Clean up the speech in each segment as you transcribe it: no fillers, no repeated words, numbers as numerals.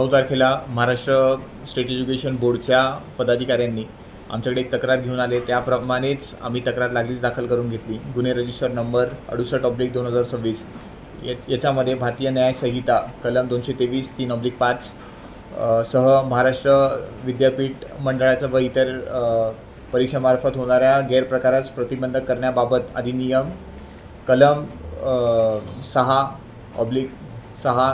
9 तारखेला Maharashtra state education बोर्डच्या पदाधिकाऱ्यांनी आमच्याकडे एक तक्रार घेऊन आले. त्याप्रमाणेच आम्ही तक्रार लागलीच दाखल करून घेतली. गुन्हे रजिस्टर नंबर 68/2026 याच्यामध्ये भारतीय न्याय संहिता कलम 223 3/5 सह महाराष्ट्र विद्यापीठ मंडळाचं व इतर परीक्षामार्फत होणाऱ्या गैरप्रकारास प्रतिबंध करण्याबाबत अधिनियम कलम 6/6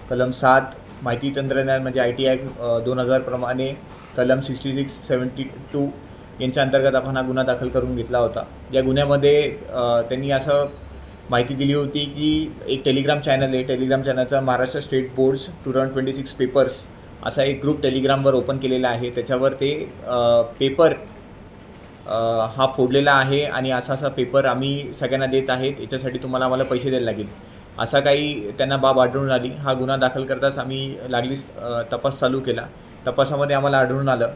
कलम 7 माहिती तंत्रज्ञान म्हणजे ITI ॲक्ट 2000 प्रमाणे कलम 6672 यांच्या अंतर्गत आपण हा गुन्हा दाखल करून घेतला होता. या गुन्ह्यामध्ये त्यांनी असं माहिती दिली होती की एक टेलिग्राम चॅनल आहे. टेलिग्राम चॅनलचा महाराष्ट्र स्टेट बोर्ड्स 2026 पेपर्स असा एक ग्रुप टेलिग्रामवर ओपन केलेला आहे. त्याच्यावर ते पेपर हा फोडलेला आहे आणि असा पेपर आम्ही सगळ्यांना देत आहेत, याच्यासाठी तुम्हाला आम्हाला पैसे द्यायला लागेल असा काही त्यांना बाब आढळून आली. हा गुन्हा दाखल करताच आम्ही लागलीच तपास चालू केला. तपासामध्ये आम्हाला आढळून आलं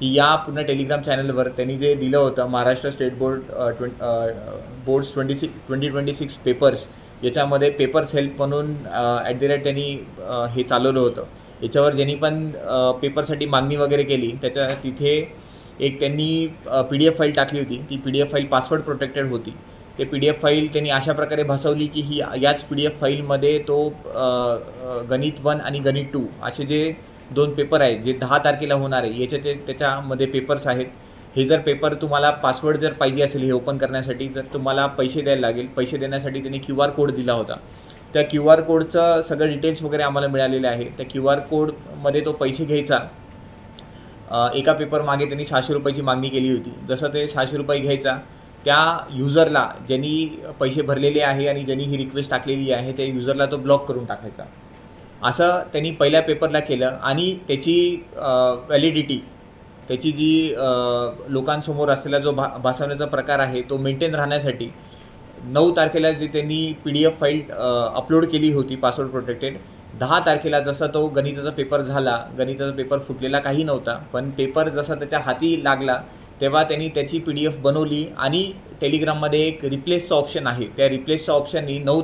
की या पूर्ण टेलिग्राम चॅनलवर त्यांनी जे दिलं होतं महाराष्ट्र स्टेट बोर्ड्स 2026 पेपर्स, याच्यामध्ये पेपर्स हेल्प म्हणून त्यांनी हे चालवलं होतं. याच्यावर ज्यांनी पण पेपरसाठी मागणी वगैरे केली तिथे एक त्यांनी PDF फाईल टाकली होती. ती PDF फाईल पासवर्ड प्रोटेक्टेड होती. ते PDF फाईल त्यांनी अशा प्रकारे भासवली की याच PDF फाईलमध्ये तो गणित 1 आणि गणित 2 असे जे 2 पेपर आहेत जे 10 तारखेला होणार आहे त्याच्यामध्ये पेपर्स आहेत. हे जर पेपर तुम्हाला पासवर्ड जर पाहिजे असेल हे ओपन करण्यासाठी तर तुम्हाला पैसे द्यायला लागेल. पैसे देण्यासाठी त्यांनी QR कोड दिला होता. त्या QR कोडचं सगळं डिटेल्स वगैरे आम्हाला मिळालेले आहे. त्या QR कोडमध्ये तो पैसे घ्यायचा. एका पेपर मागे त्यांनी 600 रुपयाची मागणी केली होती. जसं ते 600 रुपये घ्यायचा, त्या युजरला ज्यांनी पैसे भरलेले आहे आणि ज्यांनी ही रिक्वेस्ट टाकलेली आहे त्या युजरला तो ब्लॉक करून टाकायचा. असं त्यांनी पहिल्या पेपरला केलं आणि त्याची व्हॅलिडिटी, त्याची जी लोकांसमोर असलेला जो भासवण्याचा प्रकार आहे तो मेंटेन राहण्यासाठी 9 तारखेला जी त्यांनी PDF फाईल अपलोड केली होती पासवर्ड प्रोटेक्टेड, 10 तारखेला जसा तो गणिताचा पेपर झाला, गणिताचा पेपर फुटलेला काही नव्हता, पण पेपर जसा त्याच्या हाती लागला तेव्हा त्यांनी त्याची PDF बनवली आणि टेलिग्राममध्ये एक रिप्लेसचं ऑप्शन आहे. त्या रिप्लेसच्या ऑप्शननी 9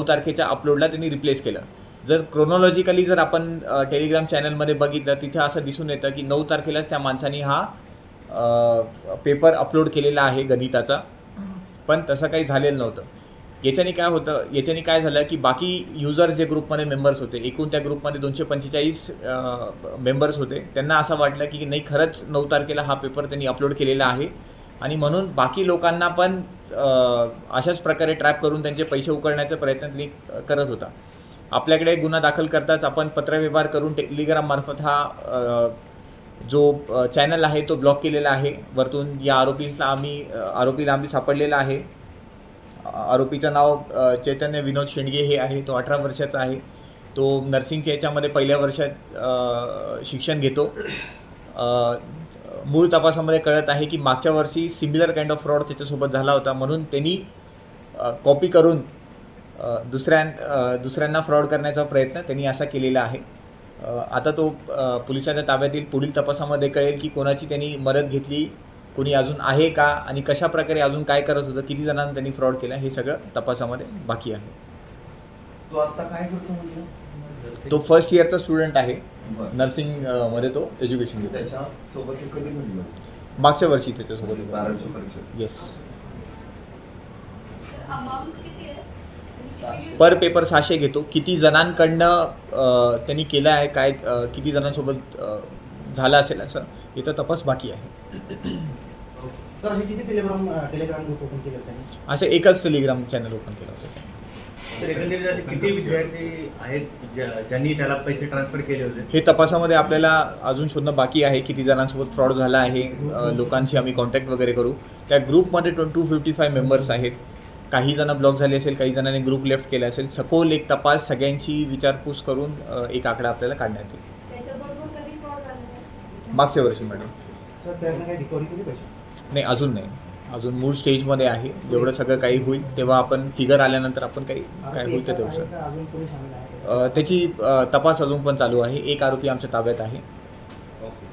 तारखेच्या अपलोडला त्यांनी रिप्लेस केलं. जर क्रोनॉलॉजिकली जर आपण टेलिग्राम चॅनलमध्ये बघितलं तिथे असं दिसून येतं की 9 तारखेलाच त्या माणसाने हा पेपर अपलोड केलेला आहे गणिताचा, पण तसं काही झालेलं नव्हतं. याच्याने काय झालं की बाकी युजर्स जे ग्रुपमध्ये मेंबर्स होते, एकूण त्या ग्रुपमध्ये 245 मेंबर्स होते, त्यांना असं वाटलं की नाही खरंच 9 तारखेला हा पेपर त्यांनी अपलोड केलेला आहे आणि म्हणून बाकी लोकांना पण अशाच प्रकारे ट्रॅप करून त्यांचे पैसे उकळण्याचा प्रयत्न त्यांनी करत होता. आपल्याकडे गुन्हा दाखल करताच आपण पत्रव्यवहार करून टेलिग्राममार्फत हा जो चॅनल आहे तो ब्लॉक केलेला आहे. वरतून या आरोपीला आम्ही सापडलेला आहे. आरोपीचं नाव चैतन्य विनोद शेंडगे हे आहे. तो 18 वर्षाचा आहे. तो नर्सिंगच्या याच्यामध्ये पहिल्या वर्षात शिक्षण घेतो. मूळ तपासामध्ये कळत आहे की मागच्या वर्षी सिमिलर काइंड ऑफ फ्रॉड त्याच्यासोबत झाला होता, म्हणून त्यांनी कॉपी करून दुसऱ्यांना फ्रॉड करण्याचा प्रयत्न त्यांनी असा केलेला आहे. आता तो पोलिसांच्या ताब्यात येईल. पुढील तपासामध्ये कळेल की कोणाची त्यांनी मदत घेतली, कोणी अजून आहे का आणि कशा प्रकारे अजून काय करत होतं, किती जणांना त्यांनी फ्रॉड केला, हे सगळं तपासामध्ये बाकी आहे. तो आता काय करतो म्हणजे? तो फर्स्ट इयरचा स्टुडंट आहे. नर्सिंगमध्ये तो एज्युकेशन घेतो. त्याच्यासोबत कधी म्हणलं? मागच्या वर्षी त्याच्यासोबत 12वी परीक्षा. येस. पर पेपर 600 घेतो. किती जणांकडनं त्यांनी केलं आहे, काय किती जणांसोबत झालं असेल असं याचा तपास बाकी आहे. सर हे किती टेलिग्राम ग्रुप ओपन केलं त्यांनी? असं एकच टेलिग्राम चॅनल ओपन केलं होतं. सर एकंदरीत किती विद्यार्थी आहेत ज्यांनी त्याला पैसे ट्रान्सफर केले होते? हे तपासामध्ये आपल्याला अजून शोधणं बाकी आहे. किती जणांसोबत फ्रॉड झाला आहे, लोकांशी आम्ही कॉन्टॅक्ट वगैरे करू. त्या ग्रुपमध्ये 255 मेंबर्स आहेत. काही जण ब्लॉक झाले असेल, काही जणांनी ग्रुप लेफ्ट केला असेल. सखोल एक तपास सगळ्यांची विचारपूस करून एक आकडा आपल्याला काढण्यात येईल. मागच्या वर्षी मॅडम. सर त्यांना काही रिकव्हरी केली पैसे? नाही, अजून नाही. अजून मूळ स्टेजमध्ये आहे. जेवढं सगळं काही होईल तेव्हा आपण फिगर आल्यानंतर आपण काय होईल ते देऊ सर. अजून कोणी सामील आहे? त्याची तपास अजून पण चालू आहे. एक आरोपी आमच्या ताब्यात आहे. थँक्यू.